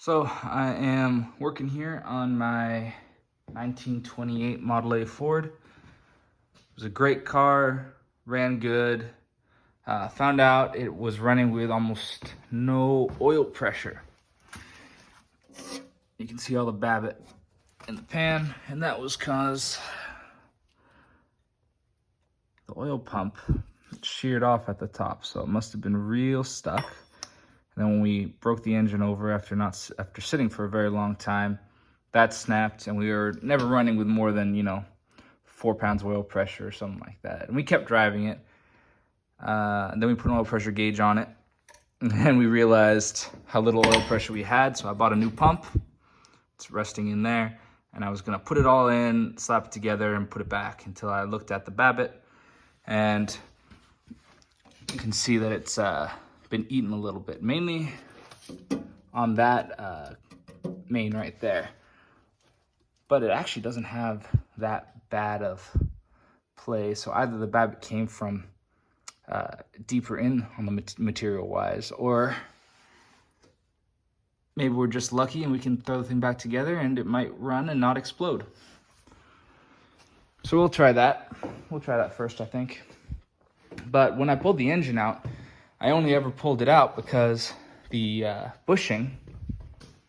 So I am working here on my 1928 Model A Ford. It was a great car, ran good. Found out it was running with almost no oil pressure. You can see all the babbitt in the pan, and that was because the oil pump sheared off at the top, so it must have been real stuck. And then when we broke the engine over after sitting for a very long time, that snapped, and we were never running with more than 4 pounds of oil pressure or something like that. And we kept driving it. And then we put an oil pressure gauge on it, and we realized how little oil pressure we had. So I bought a new pump. It's resting in there, and I was gonna put it all in, slap it together, and put it back until I looked at the babbitt, and you can see that it's been eaten a little bit, mainly on that main right there. But it actually doesn't have that bad of play. So either the babbitt came from deeper in on the material wise, or maybe we're just lucky and we can throw the thing back together and it might run and not explode. So we'll try that. We'll try that first, I think. But when I pulled the engine out, I only ever pulled it out because the bushing,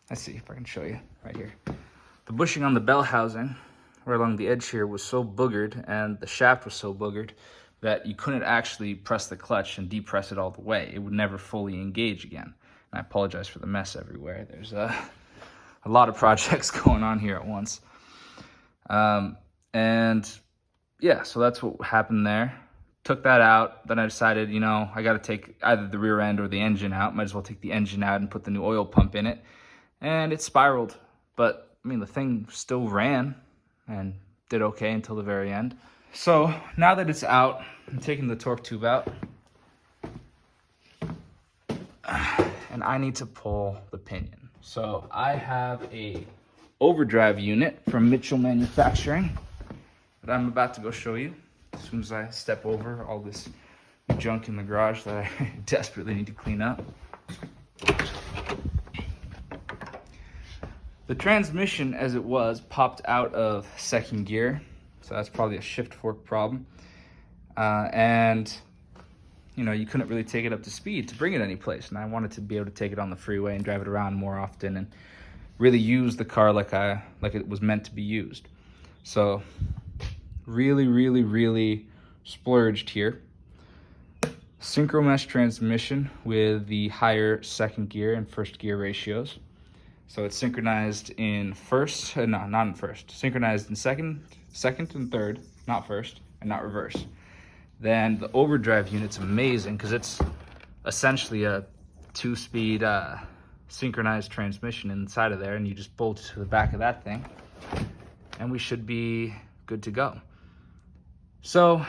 let's see if I can show you right here. The bushing on the bell housing right along the edge here was so boogered, and the shaft was so boogered that you couldn't actually press the clutch and depress it all the way. It would never fully engage again. And I apologize for the mess everywhere. There's a lot of projects going on here at once. And yeah, so that's what happened there. Took that out. Then I decided, I got to take either the rear end or the engine out. Might as well take the engine out and put the new oil pump in it. And it spiraled. But, the thing still ran and did okay until the very end. So now that it's out, I'm taking the torque tube out. And I need to pull the pinion. So I have a Overdrive unit from Mitchell Manufacturing that I'm about to go show you as soon as I step over all this junk in the garage that I desperately need to clean up. The transmission, as it was, popped out of second gear, so that's probably a shift fork problem. And you couldn't really take it up to speed to bring it any place, and I wanted to be able to take it on the freeway and drive it around more often and really use the car like it was meant to be used. So really splurged here. Synchro mesh transmission with the higher second gear and first gear ratios. So it's synchronized in first, not in first. Synchronized in second and third, not first, and not reverse. Then the Overdrive unit's amazing because it's essentially a 2-speed synchronized transmission inside of there, and you just bolt to the back of that thing, and we should be good to go. So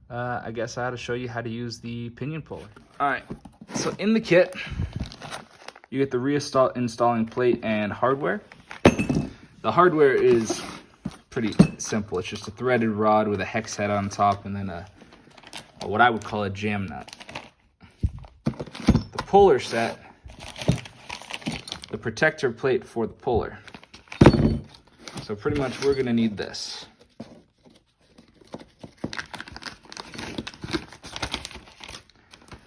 I guess I ought to show you how to use the pinion puller. All right, so in the kit, you get the reinstalling plate and hardware. The hardware is pretty simple. It's just a threaded rod with a hex head on top, and then what I would call a jam nut. The puller set, the protector plate for the puller. So pretty much we're gonna need this.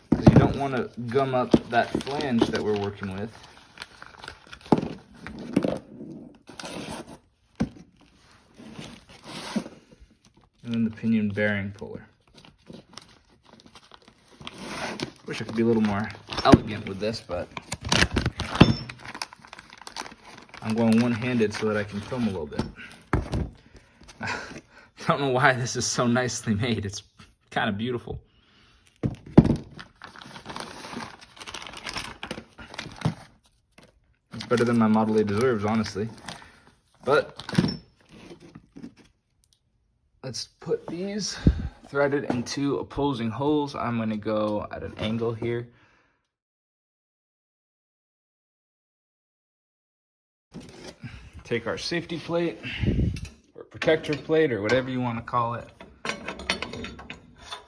Because you don't want to gum up that flange that we're working with. And then the pinion bearing puller. Wish I could be a little more elegant with this, but I'm going one-handed so that I can film a little bit. I don't know why this is so nicely made. It's kind of beautiful. It's better than my Model A deserves, honestly. But let's put these threaded into opposing holes. I'm going to go at an angle here. Take our safety plate, or protector plate, or whatever you want to call it.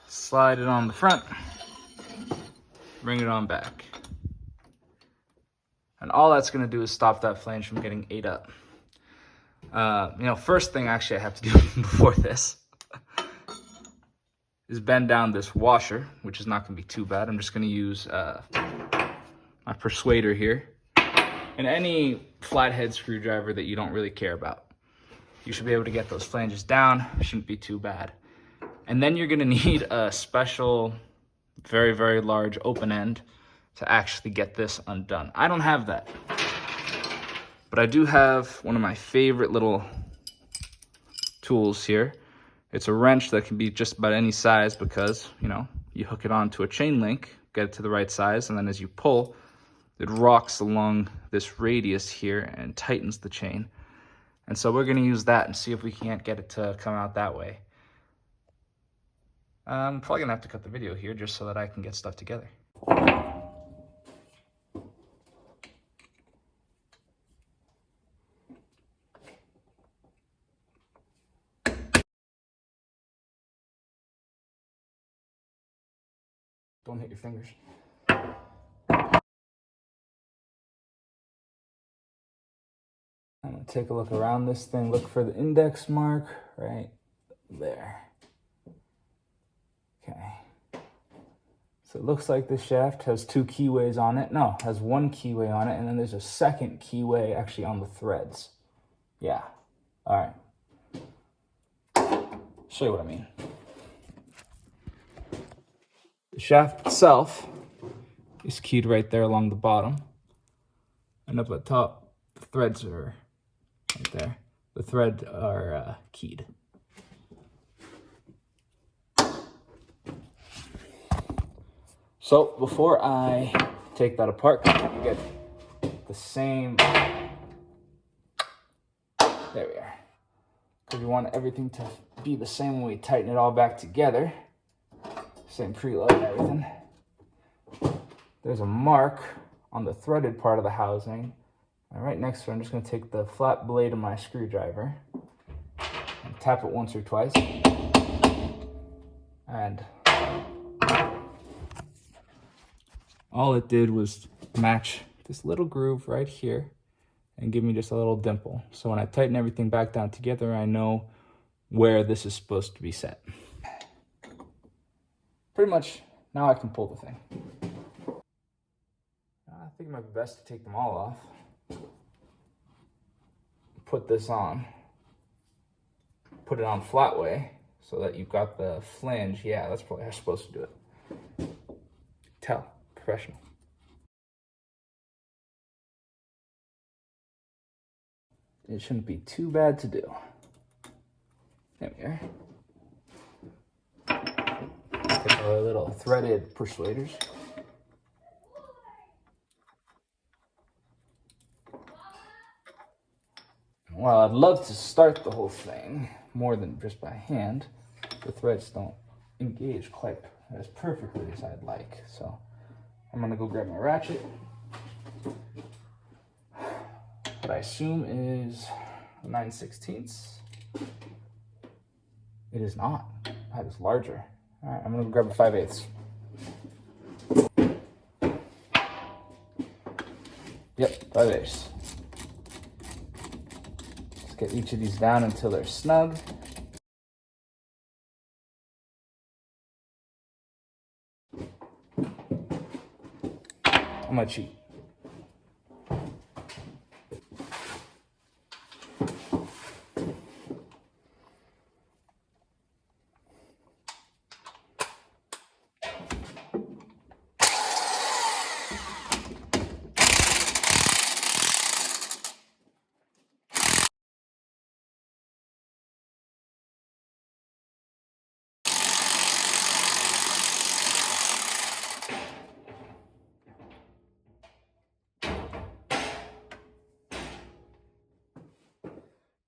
Slide it on the front. Bring it on back. And all that's gonna do is stop that flange from getting ate up. First thing actually I have to do before this is bend down this washer, which is not gonna be too bad. I'm just gonna use my persuader here and any flathead screwdriver that you don't really care about. You should be able to get those flanges down. Shouldn't be too bad. And then you're gonna need a special, very, very large open end to actually get this undone. I don't have that, but I do have one of my favorite little tools here. It's a wrench that can be just about any size because, you hook it onto a chain link, get it to the right size, and then as you pull, it rocks along this radius here and tightens the chain. And so we're gonna use that and see if we can't get it to come out that way. I'm probably gonna have to cut the video here just so that I can get stuff together. Don't hit your fingers. I'm gonna take a look around this thing, look for the index mark right there. Okay. So it looks like this shaft has 2 keyways on it. No, it has 1 keyway on it, and then there's a second keyway actually on the threads. Yeah. All right. Show you what I mean. The shaft itself is keyed right there along the bottom. And up at the top, the threads are right there. The threads are keyed. So before I take that apart, you get the same, there we are. Because we want everything to be the same when we tighten it all back together. Same preload and everything. There's a mark on the threaded part of the housing. And right next to it, I'm just gonna take the flat blade of my screwdriver and tap it once or twice. And all it did was match this little groove right here and give me just a little dimple. So when I tighten everything back down together, I know where this is supposed to be set. Pretty much, now I can pull the thing. I think it might be best to take them all off. Put this on. Put it on flat way so that you've got the flange. Yeah, that's probably how you're supposed to do it. Tell. Professional. It shouldn't be too bad to do. There we are. Take our little threaded persuaders. Well, I'd love to start the whole thing more than just by hand. The threads don't engage quite as perfectly as I'd like. So I'm gonna go grab my ratchet. What I assume is 9/16. It is not. That is larger. All right, I'm gonna grab a 5/8. Yep, 5/8. Let's get each of these down until they're snug. I'm gonna cheat.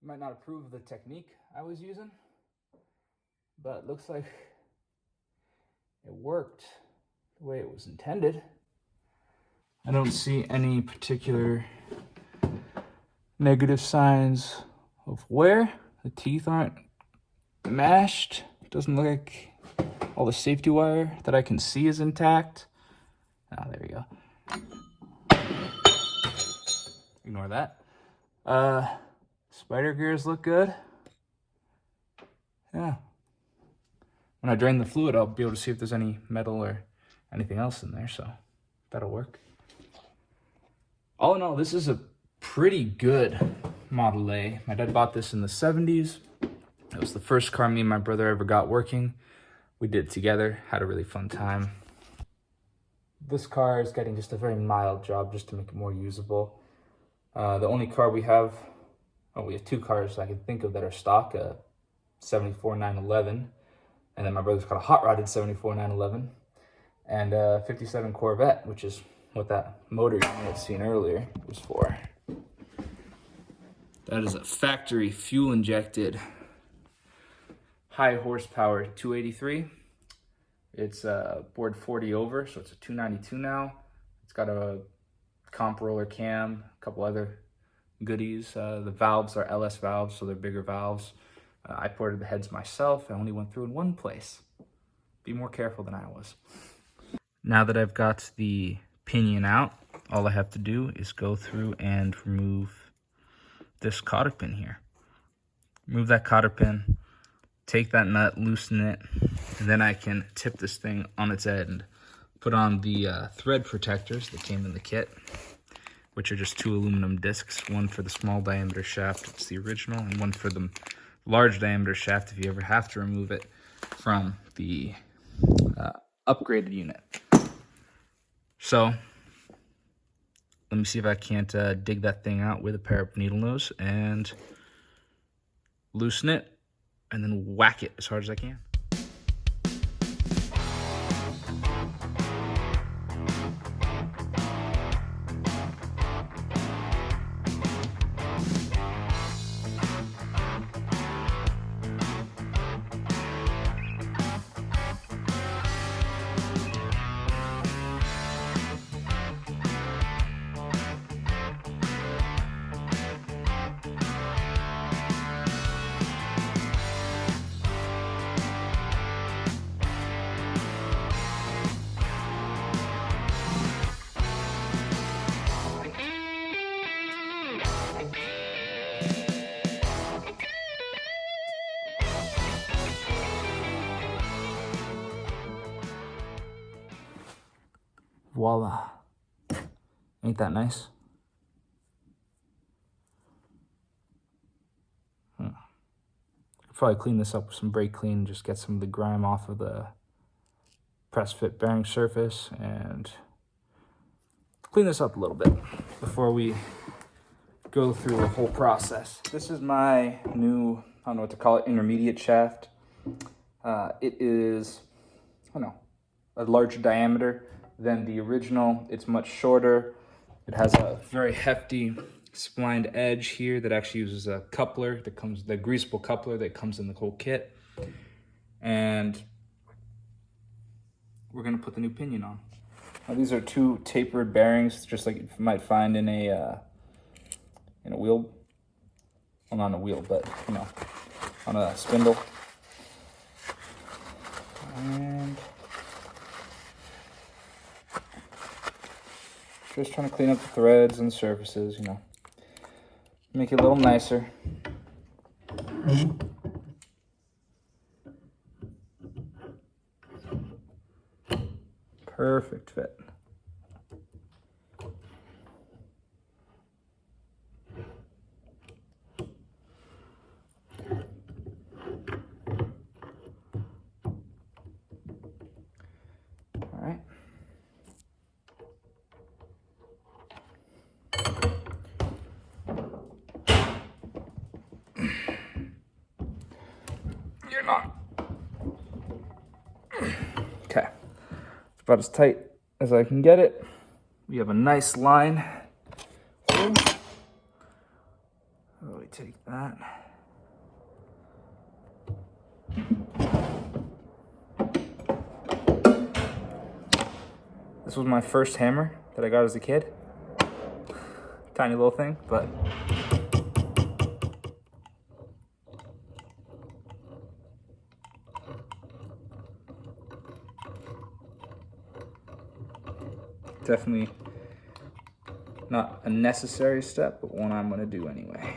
You might not approve of the technique I was using, but it looks like it worked the way it was intended. I don't see any particular negative signs of wear. The teeth aren't mashed. It doesn't look like all the safety wire that I can see is intact. Ah, there we go. ignore that. Spider gears look good. Yeah. When I drain the fluid, I'll be able to see if there's any metal or anything else in there, so that'll work. All in all, this is a pretty good Model A. My dad bought this in the 70s. It was the first car me and my brother ever got working. We did it together, had a really fun time. This car is getting just a very mild job just to make it more usable. The only car we have, we have two cars I can think of that are stock, a 74 911, and then my brother's got a hot rodded 74 911, and a 57 Corvette, which is what that motor you may have seen earlier was for. That is a factory fuel injected high horsepower 283. It's board 40 over, so it's a 292 now. It's got a comp roller cam, a couple other goodies. The valves are LS valves, so they're bigger valves. I ported the heads myself. I only went through in one place. Be more careful than I was. Now that I've got the pinion out, all I have to do is go through and remove this cotter pin here. Remove that cotter pin, take that nut, loosen it, and then I can tip this thing on its end. Put on the thread protectors that came in the kit, which are just 2 aluminum discs, one for the small diameter shaft, it's the original, and one for the large diameter shaft if you ever have to remove it from the upgraded unit. So let me see if I can't dig that thing out with a pair of needle nose and loosen it and then whack it as hard as I can. Voila. Ain't that nice? Could probably clean this up with some brake clean, just get some of the grime off of the press fit bearing surface and clean this up a little bit before we go through the whole process. This is my new, I don't know what to call it, intermediate shaft. It is, I don't know, a larger diameter than the original. It's much shorter. It has a very hefty splined edge here that actually uses a coupler that comes, the greasable coupler that comes in the whole kit. And we're gonna put the new pinion on. Now, these are 2 tapered bearings, just like you might find in a wheel. Well, not on a wheel, but you know, on a spindle. And just trying to clean up the threads and surfaces, you know, make it a little nicer. Perfect fit. All right. You're not. Okay. It's about as tight as I can get it. We have a nice line. Oh, we take that. This was my first hammer that I got as a kid. Tiny little thing, but definitely Not a necessary step, but one I'm gonna do anyway.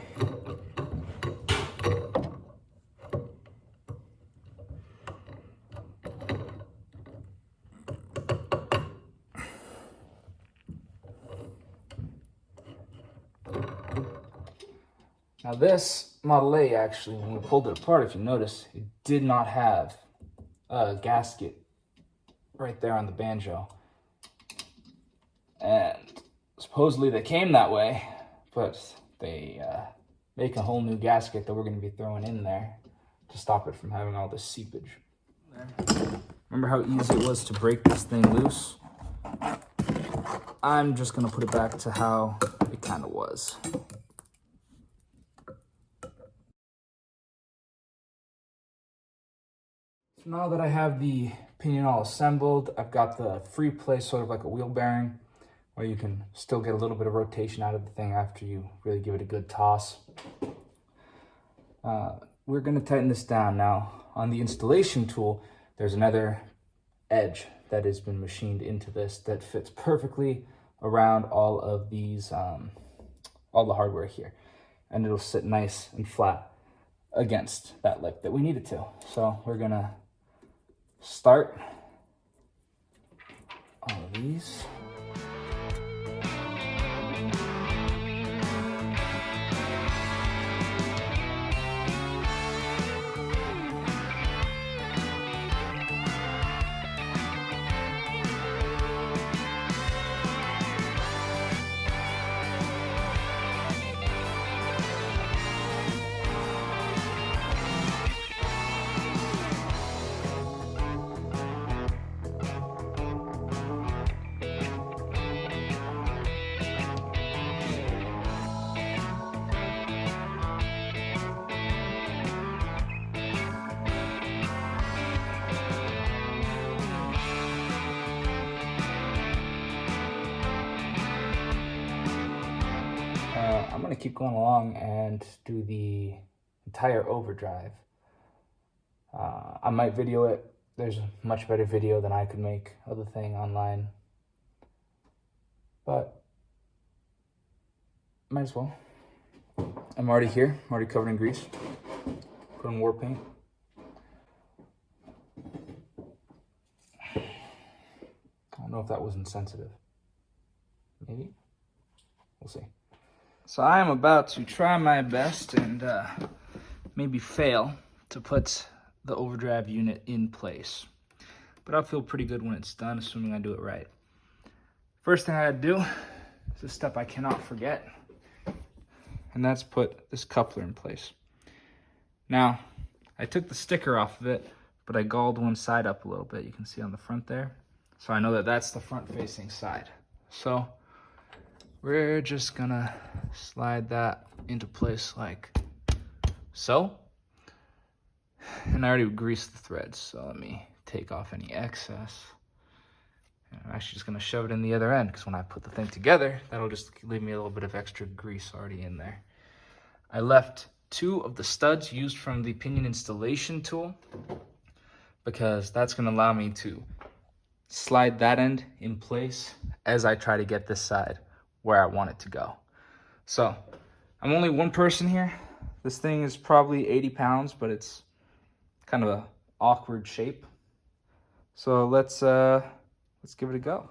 Now this Model A, actually, when we pulled it apart, if you notice, it did not have a gasket right there on the banjo. And supposedly they came that way, but they make a whole new gasket that we're going to be throwing in there to stop it from having all this seepage. Remember how easy it was to break this thing loose? I'm just going to put it back to how it kind of was. So now that I have the pinion all assembled, I've got the free play, sort of like a wheel bearing, where you can still get a little bit of rotation out of the thing after you really give it a good toss. We're going to tighten this down. Now, on the installation tool, there's another edge that has been machined into this that fits perfectly around all of these, all the hardware here. And it'll sit nice and flat against that lip that we need it to. So we're going to start all of these. I'm going to keep going along and do the entire overdrive. I might video it. There's a much better video than I could make of the thing online. But might as well. I'm already here. I'm already covered in grease. Put in war paint. I don't know if that was insensitive. Maybe? We'll see. So I am about to try my best and maybe fail to put the overdrive unit in place. But I'll feel pretty good when it's done, assuming I do it right. First thing I gotta do is a step I cannot forget, and that's put this coupler in place. Now, I took the sticker off of it, but I galled one side up a little bit. You can see on the front there. So I know that that's the front-facing side. So we're just gonna slide that into place like so. And I already greased the threads, so let me take off any excess. And I'm actually just gonna shove it in the other end, because when I put the thing together, that'll just leave me a little bit of extra grease already in there. I left 2 of the studs used from the pinion installation tool, because that's gonna allow me to slide that end in place as I try to get this side where I want it to go. So I'm only one person here. This thing is probably 80 pounds, but it's kind of an awkward shape. So let's give it a go.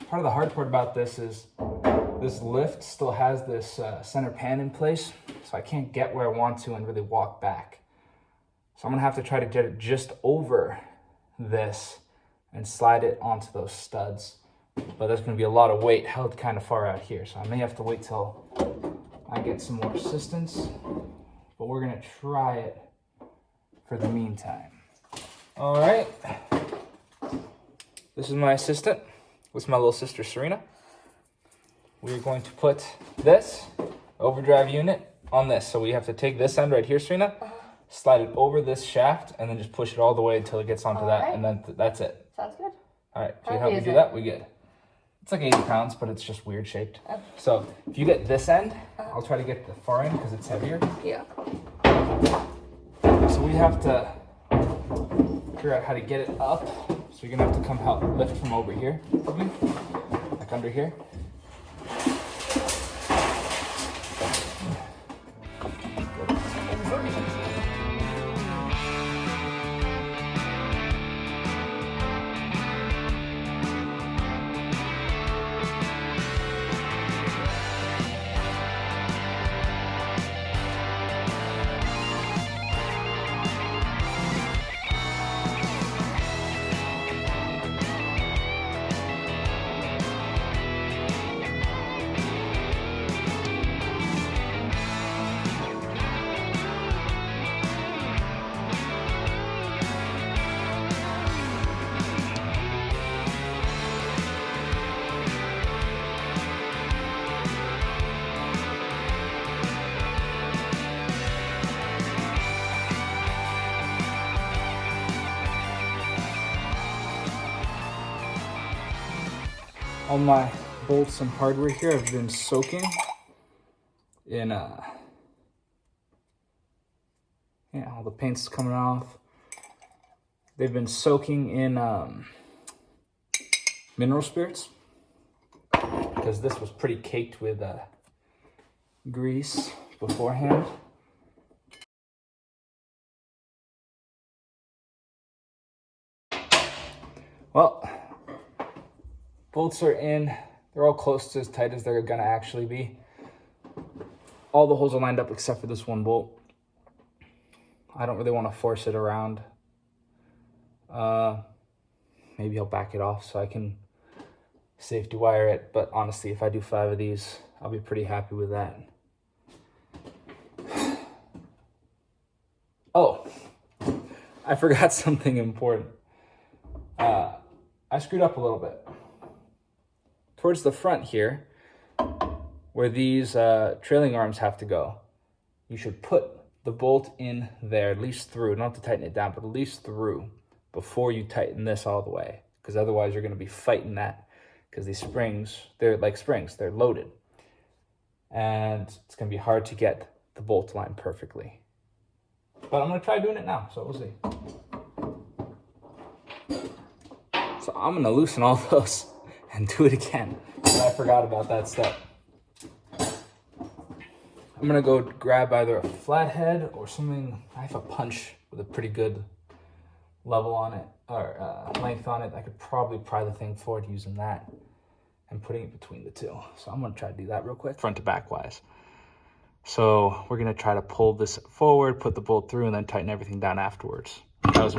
Part of the hard part about this is this lift still has this center pan in place, so I can't get where I want to and really walk back. So I'm gonna have to try to get it just over this and slide it onto those studs. But that's gonna be a lot of weight held kind of far out here, so I may have to wait till I get some more assistance, but we're gonna try it for the meantime. All right, this is my assistant. This is my little sister, Serena. We're going to put this overdrive unit on this. So we have to take this end right here, Serena, slide it over this shaft, and then just push it all the way until it gets onto that, and then that's it. Sounds good. All right, Jade, how we do that? We good. It's like 80 pounds, but it's just weird shaped. Okay. So if you get this end, I'll try to get the far end because it's heavier. Yeah. So we have to figure out how to get it up. So you're gonna have to come help lift from over here, probably, like under here. All my bolts and hardware here have been soaking in yeah, all the paint's coming off. They've been soaking in mineral spirits because this was pretty caked with grease beforehand. Well, bolts are in. They're all close to as tight as they're gonna actually be. All the holes are lined up except for this one bolt. I don't really want to force it around. Maybe I'll back it off so I can safety wire it. But honestly, if I do 5 of these, I'll be pretty happy with that. Oh, I forgot something important. I screwed up a little bit. Towards the front here, where these trailing arms have to go, you should put the bolt in there, at least through. Not to tighten it down, but at least through before you tighten this all the way. Because otherwise you're going to be fighting that. Because these springs, they're like springs, they're loaded. And it's going to be hard to get the bolt line perfectly. But I'm going to try doing it now, so we'll see. So I'm going to loosen all those and do it again. I forgot about that step. I'm gonna go grab either a flathead or something. I have a punch with a pretty good level on it, or length on it. I could probably pry the thing forward using that and putting it between the two. So I'm gonna try to do that real quick, front to back wise. So we're gonna try to pull this forward, put the bolt through, and then tighten everything down afterwards. That was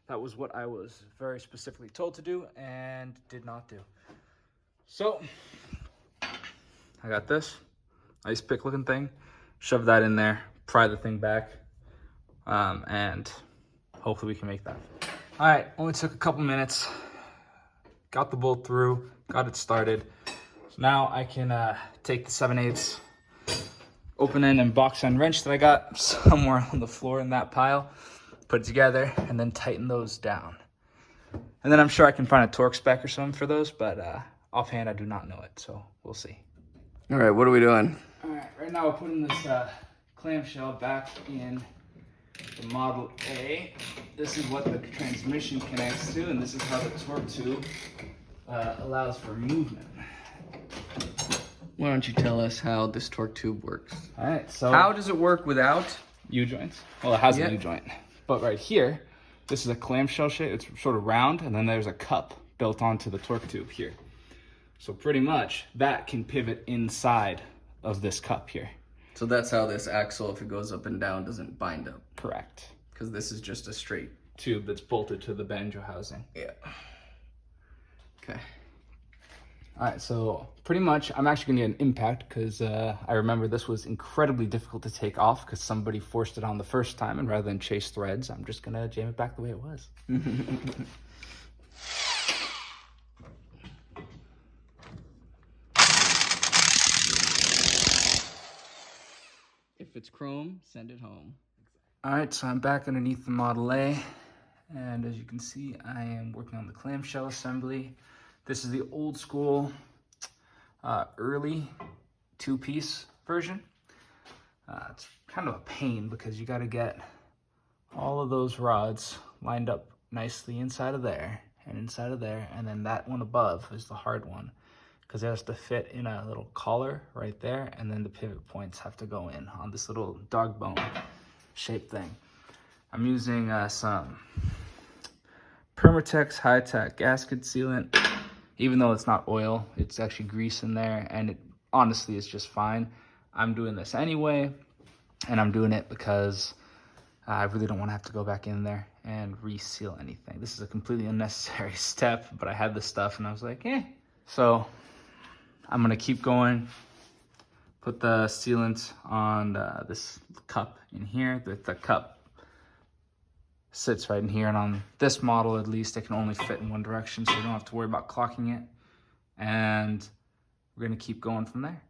That was what I was very specifically told to do and did not do. So, I got this ice pick looking thing. Shove that in there, pry the thing back, and hopefully we can make that. All right, only took a couple minutes. Got the bolt through, got it started. So now I can take the 7/8 open end and box end wrench that I got somewhere on the floor in that pile, put it together, and then tighten those down. And then I'm sure I can find a torque spec or something for those, but offhand I do not know it, so we'll see. All right, what are we doing? All right, right now we're putting this clamshell back in the Model A. This is what the transmission connects to, and this is how the torque tube allows for movement. Why don't you tell us how this torque tube works? All right, so how does it work without U-joints? Well, it has a U-joint, but right here, this is a clamshell shape. It's sort of round, and then there's a cup built onto the torque tube here. So pretty much that can pivot inside of this cup here. So that's how this axle, if it goes up and down, doesn't bind up. Correct. Because this is just a straight tube that's bolted to the banjo housing. Yeah. Okay. All right, so pretty much I'm actually gonna get an impact because I remember this was incredibly difficult to take off because somebody forced it on the first time, and rather than chase threads, I'm just gonna jam it back the way it was. If it's chrome, send it home. All right, so I'm back underneath the Model A, And as you can see, I am working on the clamshell assembly. This is the old school, early two-piece version. It's kind of a pain because you got to get all of those rods lined up nicely inside of there and inside of there, and then that one above is the hard one because it has to fit in a little collar right there, and then the pivot points have to go in on this little dog bone shaped thing. I'm using some Permatex high-tech gasket sealant. Even though it's not oil, it's actually grease in there, and it honestly is just fine. I'm doing this anyway, and I'm doing it because I really don't want to have to go back in there and reseal anything. This is a completely unnecessary step, but I had the stuff and I was like, eh. So I'm gonna keep going, put the sealant on this cup in here. The cup sits right in here, and on this model at least, it can only fit in one direction, so you don't have to worry about clocking it. And we're gonna keep going from there.